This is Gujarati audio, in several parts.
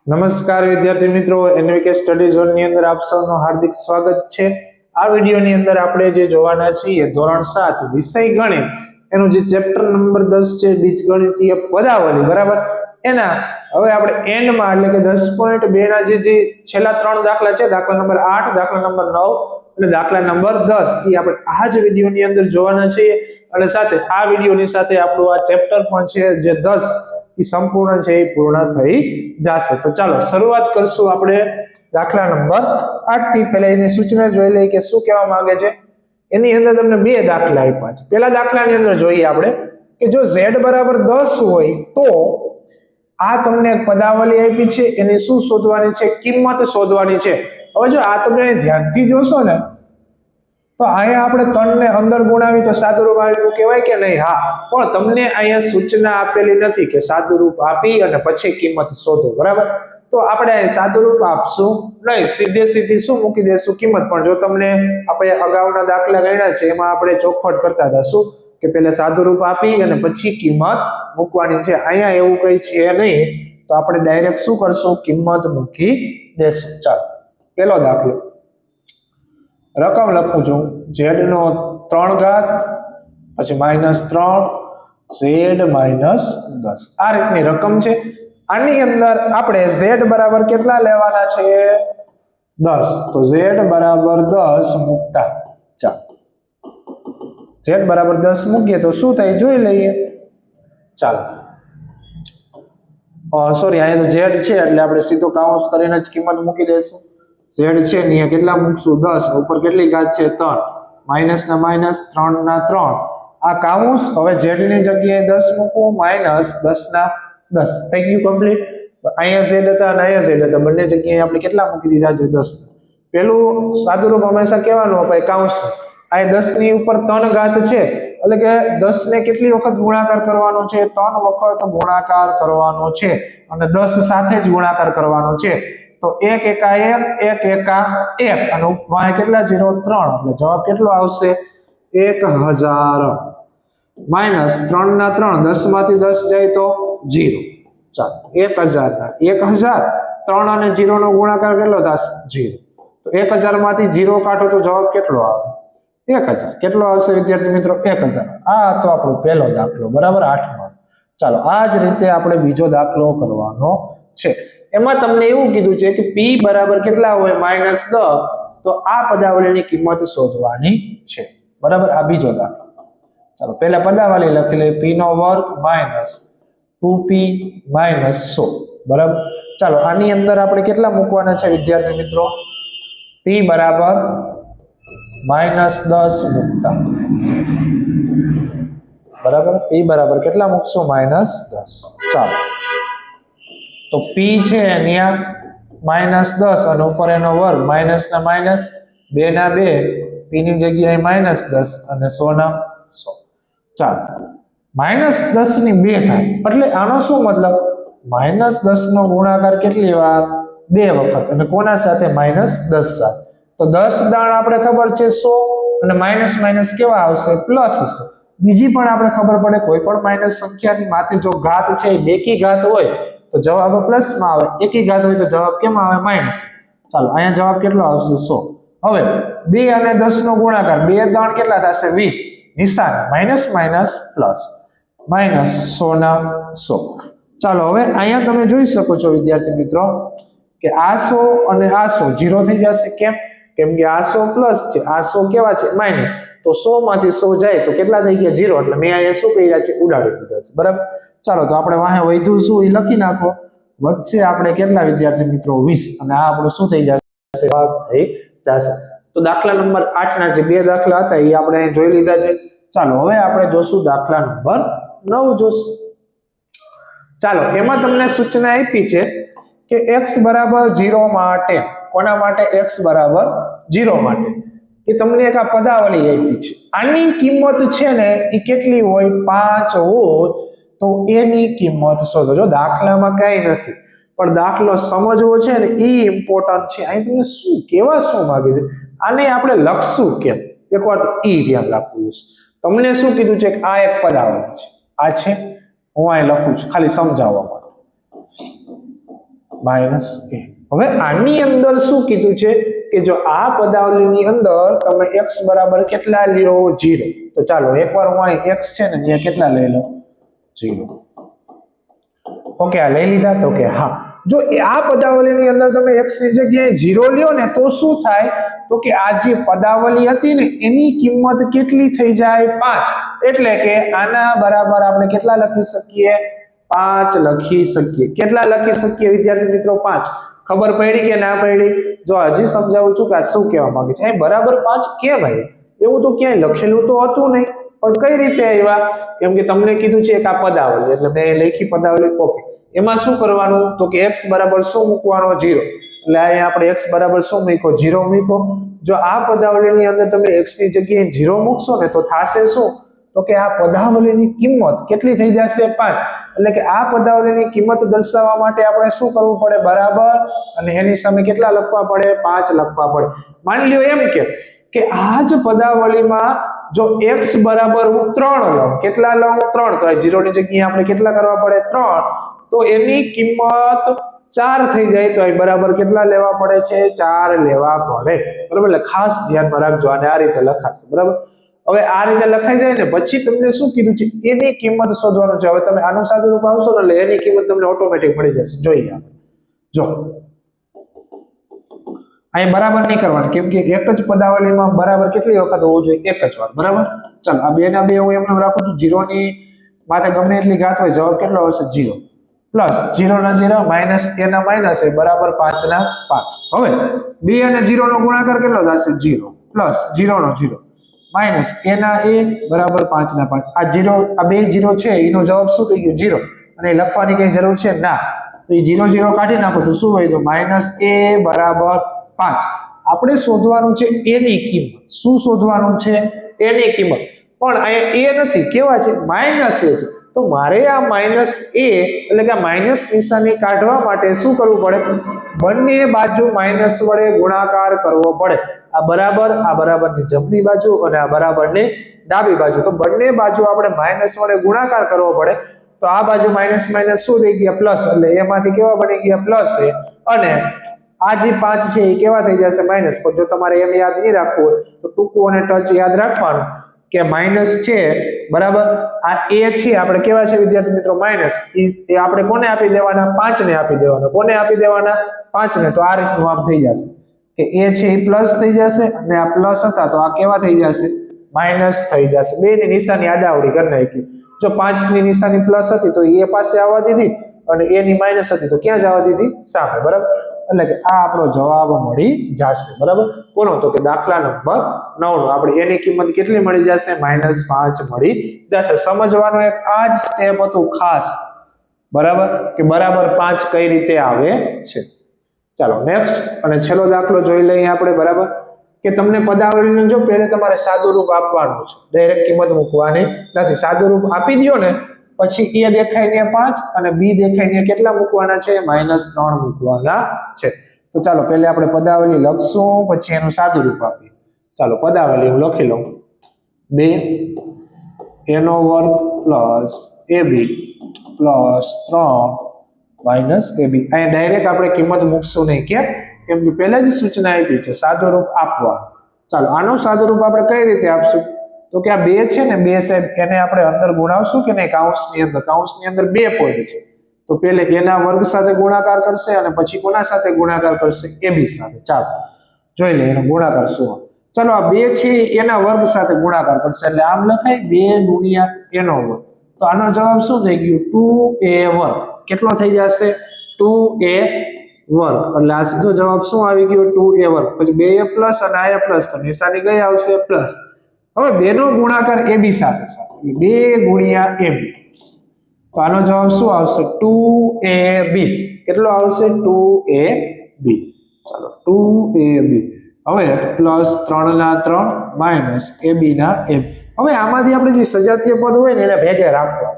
નમસ્કાર વિદ્યાર્થી મિત્રો, એનવીકે સ્ટડી ઝોન ની અંદર આપ સૌનું હાર્દિક સ્વાગત છે। આ વિડિયો ની અંદર આપણે જે જોવાના છીએ ધોરણ 7 વિષય ગણિત એનું જે ચેપ્ટર નંબર 10 છે બીજગણિતીય પદાવલી, બરાબર। એના હવે આપણે એન્ડ માં એટલે કે 10.2 ના જે છેલ્લા ત્રણ દાખલા છે, દાખલા નંબર 8, દાખલા નંબર 9 અને દાખલા નંબર 10 એ આપણે આ જ વિડિયો ની અંદર જોવાના છીએ। અને સાથે આ વિડિયો ની સાથે આપણું આ ચેપ્ટર પણ છે જે 10 એ સંપૂર્ણ છે, એ પૂર્ણ થઈ જશે। તો ચાલો શરૂઆત કરશું આપણે દાખલા નંબર 8 થી। પહેલા એની સૂચના જોઈ લઈએ કે શું કહેવા માંગે છે। એની અંદર તમને બે દાખલા આપ્યા છે। પહેલા દાખલાની અંદર જોઈએ આપણે કે જો z બરાબર 10 હોય તો આ તમને એક પદાવલી આપી છે, એની શું શોધવાની છે? કિંમત શોધવાની છે। હવે જો આ તમે ધ્યાનથી જોશો ને તો અહીંયા આપણે 3 ને અંદર ગુણાવી તો સાદુરૂપ આપ્યું કહેવાય કે નહીં? હા, પણ તમને અહીંયા સૂચના આપેલી નથી કે સાદુરૂપ આપી અને પછી કિંમત શોધો, બરાબર। તો આપણે અહીં સાદુરૂપ આપશું નહીં, સીધે સીધી શું મૂકી દેશું? કિંમત। પણ જો તમને આપણે અગાઉના દાખલા ગણ્યા છે એમાં આપણે ચોખવટ કરતા હતા શું કે પહેલા સાદુરૂપ આપી અને પછી કિંમત મૂકવાની છે। અહીંયા એવું કંઈ છે નહીં, તો આપણે ડાયરેક્ટ શું કરશું? કિંમત મૂકી દેશું। ચાલો પહેલો દાખલો રકમ લખું છું, z નો 3 ઘાત પછી -3 z -10 આ રીતની રકમ છે। આની અંદર આપણે z બરાબર કેટલા લેવાના છે? 10। તો z બરાબર 10 મૂકતા, ચાલો z બરાબર 10 મૂકીએ તો શું થાય જોઈ લઈએ। ચાલો સોરી, અહીંયા તો z છે એટલે આપણે સીધો કાઉન્સ કરીને જ કિંમત મૂકી દઈશું। z છે અહીંયા કેટલા મૂકશું? 10। ઉપર કેટલી ઘાત છે? 3। માઈનસ ના માઈનસ, 3 ના 3, આ કાઉન્સ। હવે z ની જગ્યાએ 10 મૂકવું, -10 ના 10 થઈ ગયું કમ્પ્લીટ। અહીંયા z હતા અને અહીંયા z હતા, બંને જગ્યાએ આપણે કેટલા મૂકી દીધા છે? 10। પેલું સાદુરૂપ હંમેશા કહેવાનું અપાય કાઉન્સ। આ 10 ની ઉપર 3 ઘાત છે એટલે કે 10 ને કેટલી વખત ગુણાકાર કરવાનો છે? 3 વખત ગુણાકાર કરવાનો છે અને 10 સાથે જ ગુણાકાર કરવાનો છે। તો 1 એકા 1, 1 એકા 1 અને વાય કેટલા? 0, 3 એટલે જવાબ કેટલો આવશે? 1000। -3 ના 3, 10 માંથી 10 જાય તો 0। ચાલો 1000 ના 1000, 3 અને 0 નો ગુણાકાર કેટલો થશે? 0। તો 1000 માંથી 0 કાઢો તો જવાબ કેટલો આવે? 1000। કેટલો આવશે વિદ્યાર્થી મિત્રો? 1000। આ તો આપણો પહેલો દાખલો, બરાબર, 8મો। ચાલો આ જ રીતે આપણે બીજો દાખલો કરવાનો છે। એમાં તમને એવું કીધું છે કે p બરાબર કેટલા હોય? -10। તો આ પદાવલીની કિંમત શોધવાની છે, બરાબર। આ બીજો દાખલો। ચાલો પહેલા પદાવલી લખી લઈએ, p નો વર્ગ -2p - 100, બરાબર। ચાલો આની અંદર આપણે કેટલા મૂકવાના છે વિદ્યાર્થી મિત્રો? p બરાબર -10 મૂકતા, બરાબર। p બરાબર કેટલા મૂકશું? -10। ચાલો તો p છે અહીંયા -10 અને ઉપર એનો વર્ગ, માઈનસ ના માઈનસ, 2 ના 2, p ની જગ્યાએ -10 અને 100 ના 100। ચાલો -10 ની 2 ઘાત એટલે આનો શું મતલબ? -10 નો ગુણાકાર કેટલી વાર? 2 વખત, અને કોના સાથે? -10 સાથે। તો 10 દાણ આપણે ખબર છે 100 અને માઈનસ માઈનસ કેવા આવશે? +100। બીજી પણ આપણે ખબર પડે, કોઈ પણ માઈનસ સંખ્યાની માથે જો ઘાત છે એ બેકી ઘાત હોય તો જવાબ પ્લસમાં આવે, એકી ઘાત હોય તો જવાબ કેમ આવે? માઈનસ। ચાલો અહીંયા જવાબ કેટલો આવશે? 100। હવે 2 અને 10 નો ગુણાકાર, 2 દાણ કેટલા થશે? 20। નિશાન માઈનસ માઈનસ પ્લસ, -100 ના 100। ચાલો હવે અહીંયા તમે જોઈ શકો છો વિદ્યાર્થી મિત્રો કે આ 100 અને આ 100 0 થઈ જશે। કેમ? કેમ કે આ 100 પ્લસ છે, આ 100 કેવા છે? માઈનસ। તો 100 માંથી 100 જાય તો કેટલા થઈ ગયા? 0। એટલે મેં અહીંયા શું કર્યા છે? ઉડાડી દીધા છે, બરાબર। ચાલો તો આપણે વાહે વધ્યું શું એ લખી નાખો, વધશે આપણે કેટલા વિદ્યાર્થી મિત્રો? 20, અને આ આપણું શું થઈ જશે? ભાગ થઈ જશે। તો દાખલા નંબર 8 ના જે બે દાખલા હતા એ આપણે અહીં જોઈ લીધા છે। ચાલો હવે આપણે જોશું દાખલા નંબર 9 જોશું। ચાલો એમાં તમને સૂચના આપી છે કે x બરાબર 0 માટે, કોના માટે? x બરાબર 0 માટે, કે તમને એક આ પદાવલી આપી છે, આની કિંમત છે ને એ કેટલી હોય? 5 હોય તો એની કિંમત શોધો। જો દાખલામાં કઈ નથી, પણ દાખલો સમજવો છે ને એ ઇમ્પોર્ટન્ટ છે। અહીં તમને શું કેવા શું માંગે છે, આને આપણે લખશું કેમ, એકવાર તો એ ધ્યાન રાખવું છે। તમને શું કીધું છે કે આ એક પદાવલી છે, આ છે, હું અહીં લખું છું ખાલી સમજાવવા માટે। -a. હવે આની અંદર શું કીધું છે કે જો આ પદાવલીની અંદર તમે x બરાબર કેટલા લ્યો 0, તો ચાલો એકવાર હું અહીં x છે ને ત્યાં કેટલા લઈ લો 0. ઓકે, આ લઈ લીધા? તો કે હા, જો આ પદાવલીની અંદર તમે x ની જગ્યાએ 0 લ્યો ને તો શું થાય, તો કે આ જે પદાવલી હતી ને એની કિંમત કેટલી થઈ જાય 5. એટલે કે આના બરાબર આપણે કેટલા લખી શકીએ 5 લખી શકીએ. કેટલા લખી શકીએ વિદ્યાર્થી મિત્રો 5. ખબર પડી કે ના પડી? જો હજી સમજાવું છું કે આ શું કહેવા માંગે છે. અહીં બરાબર 5 કેમ આવ્યું? એવું તો ક્યાંય લખેલું તો હતું નહીં, પણ કઈ રીતે આવ્યા? કેમ કે તમને કીધું છે કે આ પદાવલી, એટલે મેં લખી પદાવલી. ઓકે, એમાં શું કરવાનું, તો કે x બરાબર શું મૂકવાનો 0. એટલે અહીંયા આપણે x બરાબર શું મૂક્યો 0 મૂક્યો. જો આ પદાવલીની અંદર તમે x ની જગ્યાએ 0 મૂકશો ને તો થાશે શું, તો કે આ પદાવલીની કિંમત કેટલી થઈ જશે 5. એટલે કે આ પદાવલીની કિંમત દર્શાવવા માટે આપણે શું કરવું પડે બરાબર, અને એની સામે કેટલા લખવા પડે 5 લખવા પડે. માની લ્યો એમ કે આ જ પદાવલીમાં જો x બરાબર હું 3 લઉં, કેટલા લઉં 3, તો આ 0 ની જગ્યાએ આપણે કેટલા કરવા પડે 3, તો એની કિંમત 4 થઈ જાય. તો અહીં બરાબર કેટલા લેવા પડે છે 4 લેવા પડે. બરાબર, એટલે ખાસ ધ્યાનમાં રાખજો, આને આ રીતે લખાશે. બરાબર, હવે આ રીતે લખાઈ જાય ને પછી તમને શું કીધું છે એની કિંમત શોધવાનું છે. હવે તમે આનું સાદું રૂપ આવશો ને એટલે એની કિંમત તમને ઓટોમેટિક મળી જશે. જોઈએ આપણે, જો અહીં બરાબર નહીં કરવાનું, કેમ કે એક જ પદાવલીમાં બરાબર કેટલી વખત હોવું જોઈએ? એક જ વાર. બરાબર, ચાલો આ 2 ના 2 હું એમને રાખું છું. 0 ની માથે ગમે એટલી ઘાત હોય, જવાબ કેટલો આવશે 0, પ્લસ 0 ના 0 માઇનસ a ના માઇનસ એ બરાબર 5 ના 5. હવે 2 અને 0 નો ગુણાકાર કેટલો થશે 0, પ્લસ 0 નો 0 માઇનસ a ના a બરાબર 5 ના 5. આ 0, આ 2 0 છે, એનો જવાબ શું થઈ ગયો 0, અને લખવાની કઈ જરૂર છે ના. તો એ 0 0 કાઢી નાખો તો શું હોય, તો માઇનસ a બરાબર 5. આપણે શોધવાનું છે એની કિંમત. શું શોધવાનું છે? એની કિંમત. પણ અહીંયા a નથી, કેવા છે માઇનસ a છે. તો મારે આ માઇનસ a એટલે કે આ માઇનસ નિશાની કાઢવા માટે શું કરવું પડે? બંને બાજુ માઇનસ વડે ગુણાકાર કરવો પડે. આ બરાબરની જમણી બાજુ અને આ બરાબરની ડાબી બાજુ. તો બંને બાજુ આપણે માઇનસ વડે ગુણાકાર કરવો પડે. તો આ બાજુ માઇનસ માઇનસ શું થઈ ગયા પ્લસ, એટલે એમાંથી કેવા બની ગયા પ્લસ એ, અને આ જે 5 છે એ કેવા થઈ જશે માઇનસ. પણ જો તમારે એમ યાદ નહીં રાખવું હોય તો ટૂંકું અને ટચ યાદ રાખવાનું કે માઇનસ છે બરાબર, આ a છે આપણે કેવા છે વિદ્યાર્થી મિત્રો માઇનસ, એ આપણે કોને આપી દેવાના 5 ને આપી દેવાના. કોને આપી દેવાના 5 ને. તો આ રીતનું આમ થઈ જશે કે a છે એ પ્લસ થઈ જશે, અને આ પ્લસ હતા તો આ કેવા થઈ જશે માઇનસ થઈ જશે. બે ની નિશાની આડાવડી કરી નાખી. જો 5 ની નિશાની પ્લસ હતી તો a પાસે આવવા દીધી, અને a ની માઇનસ હતી તો ક્યાં જવા દીધી સામે. બરાબર, એટલે કે આ આપણો જવાબ મળી જશે. બરાબર, કોનો? તો કે દાખલા નંબર 9 નો આપણે એની કિંમત કેટલી મળી જશે -5 મળી જશે. સમજવાનો એક આ જ સ્ટેપ હતું ખાસ. બરાબર, કે બરાબર 5 કઈ રીતે આવે છે. ચાલો નેક્સ્ટ અને છેલ્લો દાખલો જોઈ લઈએ આપણે. બરાબર, કે તમને પદાવલીનું જો પહેલે તમારે સાદું રૂપ આપવાનું છે, ડાયરેક્ટ કિંમત મૂકવાની નથી. સાદું રૂપ આપી દો ને પછી a દેખાય ને 5 અને b દેખાય ને કેટલા મૂકવાના છે -3 મૂકવાના છે. તો ચાલો પહેલે આપણે પદાવલી લખશું, પછી એનું સાદું રૂપ આપીએ. ચાલો પદાવલી હું લખી લઉં. 2 a નો વર્ગ plus ab plus 3 minus ab. અહીંયા ડાયરેક્ટ આપણે કિંમત મૂકશું નહીં. કેમ કે પહેલા જ સૂચના આપી છે સાદું રૂપ આપવા. ચાલો આનું સાદું રૂપ આપણે કઈ રીતે આપશું? તો કે આ 2 છે ને 2 સાહેબ એને આપણે અંદર ગુણાવશું કે નહીં કૌંસની અંદર. કૌંસની અંદર 2 પદ છે તો પહેલે a ના વર્ગ સાથે ગુણાકાર કરશે અને પછી કોના સાથે ગુણાકાર કરશે ab સાથે. ચાલો જોઈ લઈએ એનો ગુણાકાર શું. ચાલો આ 2 છે એના વર્ગ સાથે ગુણાકાર કરશે એટલે આમ લખાય 2 ગુણ્યા a નો વર્ગ. તો આનો જવાબ શું થઈ ગયું 2a વર્ગ. કેટલો થઈ જશે 2a વર્ગ. એટલે આ સીધો જવાબ શું આવી ગયો 2a વર્ગ. પછી 2a પ્લસ અને આ પ્લસ તો નિશાની કઈ આવશે પ્લસ. હવે 2 નો ગુણાકાર ab સાથે એટલે 2 ગુણ્યા ab. તો આનો જવાબ શું આવશે 2ab. કેટલો આવશે 2ab. ચાલો 2ab. હવે પ્લસ 3 ના 3 માઇનસ ab ના ab. હવે આમાંથી આપણે જે સજાતીય પદ હોય ને એને ભેગા રાખવા.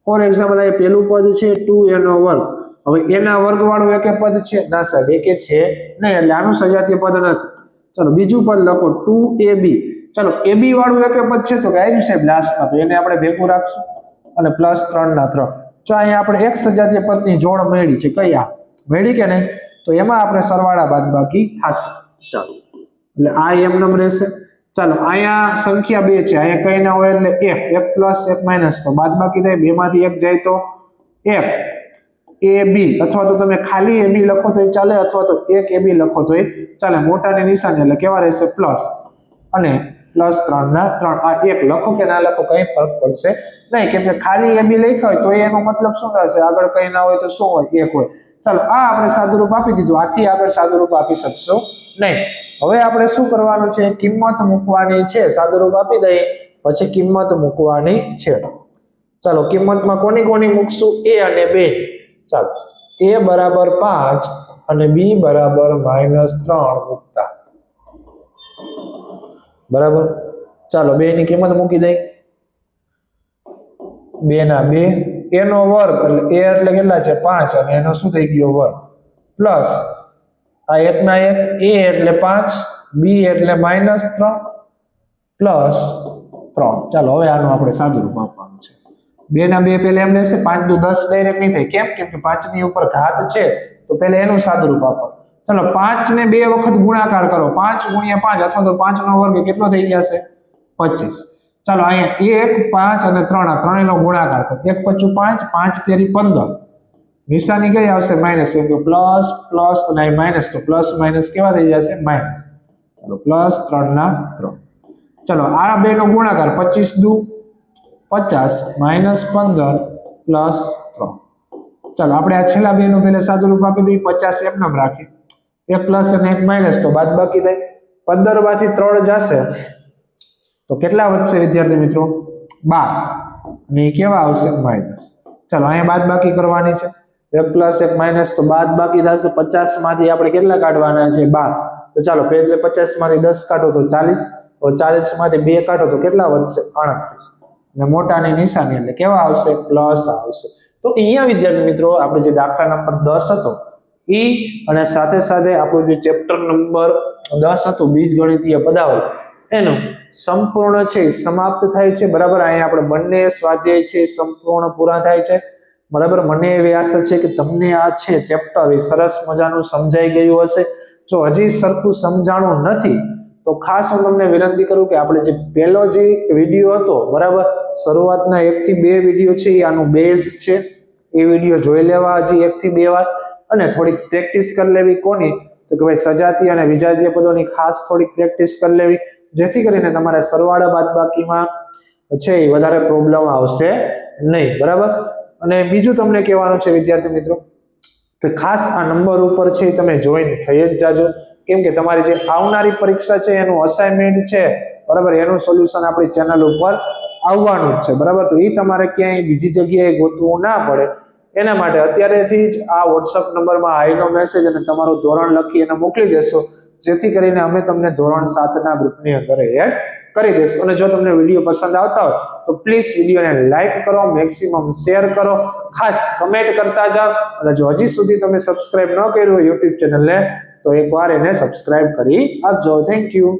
ફોર એક્ઝામ્પલ આ પહેલું પદ છે 2a નો વર્ગ. હવે a ના વર્ગ વાળું એક પદ છે ના સાહેબ એકે છે નહીં, એટલે આનું સજાતીય પદ નથી. ચલો બીજું પદ લખો 2ab. ચલો ab વાળું એક પદ છે તો કે આવ્યું સાહેબ લાસ્ટમાં, તો એને આપણે ભેગું રાખશું અને પ્લસ 3 ના 3. જો અહીંયા આપણે એક સજાતીય પદની જોડ મળી છે કઈ આ મળી કે નહીં? તો એમાં આપણે સરવાળા બાદબાકી થશે. ચાલો એટલે આ એમનેમ રહેશે. ચાલો અહીંયા સંખ્યા 2 છે, અહીંયા કઈ ના હોય એટલે 1 પ્લસ 1 માઇનસ, તો બાદબાકી થાય 2 માંથી 1 જાય તો 1 ab, અથવા તો તમે ખાલી ab લખો તો ચાલે, અથવા તો 1 ab લખો તો ચાલે. મોટાની નિશાની એટલે કેવા રહેશે? પ્લસ, અને પ્લસ 3 ના 3. આ 1 લખો કે ના લખો કઈ ફરક પડશે નહીં, કેમ કે ખાલી ab લખ્યા હોય તો એનો મતલબ શું થશે? આગળ કઈ ના હોય તો શું હોય? 1 હોય. ચાલો આ આપણે સાદુરૂપ આપી દીધું, આથી આગળ સાદુરૂપ આપી શકશો નહીં. હવે આપણે શું કરવાનું છે? કિંમત મૂકવાની છે. સાદુરૂપ આપી દઈએ પછી કિંમત મૂકવાની છે. ચાલો કિંમતમાં કોની કોની મૂકશું? a અને b. ચાલો a બરાબર 5 અને b બરાબર -3 મૂકતા. બરાબર. ચાલો 2 ની કિંમત મૂકી દઈ. 2 ના 2, a નો વર્ગ એટલે a એટલે કેટલા છે? 5, અને એનો શું થઈ ગયો? વર્ગ, પ્લસ આ 1 ના 1, a એટલે 5, b એટલે -3 પ્લસ 3. ચાલો હવે આનું આપણે સાદુરૂપ આપવાનું છે. 2 ના 2 પહેલા એમ લેશે, 5 દુ 10 ડાયરેક્ટ નહીં થાય. કેમ? કેમ કે 5 ની ઉપર ઘાત છે, તો પહેલા એનું સાદુરૂપ આપો. ચાલો 5 ને 2 વખત ગુણાકાર કરો. 5 ગુણ્યા 5 અથવા તો 5 નો વર્ગ કેટલો થઈ જશે? 25. ચાલો અહીંયા 1, 5 અને 3, આ ત્રણેયનો ગુણાકાર કરો. 1 × 5, 5 તેરી 15. નિશાની કઈ આવશે? માઇનસ, કેમ કે પ્લસ પ્લસ અને માઇનસ, તો પ્લસ માઇનસ કેવા થઈ જશે? માઇનસ. ચાલો પ્લસ 3 ના 3. ચાલો આ બે નો ગુણાકાર, 25 દુ 50 -15 પ્લસ 3. ચાલો આપણે આ છેલ્લા બે નું પહેલા સાદુરૂપ આપી દઈએ. 50 એમ નામ રાખી, 1 પ્લસ અને 1 માઇનસ, તો બાદ બાકી થાય. 15 માંથી 3 જશે તો કેટલા વધશે વિદ્યાર્થી મિત્રો? 12, અને એ કેવા આવશે? માઇનસ. ચાલો અહીંયા બાદ બાકી કરવાની છે. 1 પ્લસ 1 માઇનસ, તો બાદ બાકી થશે. 50 માંથી આપણે કેટલા કાઢવાના છે? 12. તો ચાલો પહેલે 50 માંથી 10 કાઢો તો 40, તો 40 માંથી 2 કાઢો તો કેટલા વધશે? 38. અને મોટાની નિશાની એટલે કેવા આવશે? પ્લસ આવશે. તો અહીંયા વિદ્યાર્થી મિત્રો આપણે જે દાખલા નંબર 10 હતો એ, અને સાથે સાથે આપણું જે ચેપ્ટર નંબર 10 હતું બીજગણિતીય પદાવલી, એનું સંપૂર્ણ છે સમાપ્ત થાય છે. બરાબર. અહીંયા આપણે બંને સ્વાધ્યાય છે સંપૂર્ણ પૂરા થાય છે. બરાબર. મને એવી આશા છે કે તમને આ છે ચેપ્ટર એ સરસ મજાનું સમજાઈ ગયું હશે. જો હજી સરખું સમજાણું નથી તો ખાસ હું તમને વિનંતી કરું કે આપણે જે પહેલો જે વિડીયો હતો, બરાબર, શરૂઆતના 1 થી 2 વિડીયો છે એ આનું બેઝ છે. એ વિડીયો જોઈ લેવા હજી 1 થી 2 વાર, અને થોડીક પ્રેક્ટિસ કરી લેવી. કોની? તો કે ભાઈ સજાતીય અને વિજાતીય પદોની ખાસ થોડીક પ્રેક્ટિસ કરી લેવી, જેથી કરીને તમારે સરવાળા બાદબાકીમાં છે એ વધારે પ્રોબ્લેમ આવશે નહીં. બરાબર. અને બીજું તમને કહેવાનું છે વિદ્યાર્થી મિત્રો કે ખાસ આ નંબર ઉપર છે તમે જોઈન થઈ જ જાજો, કેમ કે તમારી જે આવનારી પરીક્ષા છે એનું અસાઇનમેન્ટ છે, બરાબર, એનું સોલ્યુશન આપણી ચેનલ ઉપર આવવાનું જ છે. બરાબર. તો એ તમારે ક્યાંય બીજી જગ્યાએ ગોતવું ના પડે એના માટે અત્યારેથી જ આ WhatsApp નંબરમાં હાઈનો મેસેજ અને તમારું ધોરણ લખી અને મોકલી દેશો, જેથી કરીને અમે તમને ધોરણ 7 ના ગ્રુપની અંદર એડ કરી દઈશું. અને જો તમને વિડીયો પસંદ આવતા હોય તો પ્લીઝ વિડીયોને લાઈક કરો, મેક્સિમમ શેર કરો, ખાસ કમેન્ટ કરતા જાઓ. અને જો હજી સુધી તમે સબસ્ક્રાઇબ ન કર્યું હોય YouTube ચેનલને તો એકવાર એને સબસ્ક્રાઇબ કરી આપજો. Thank you.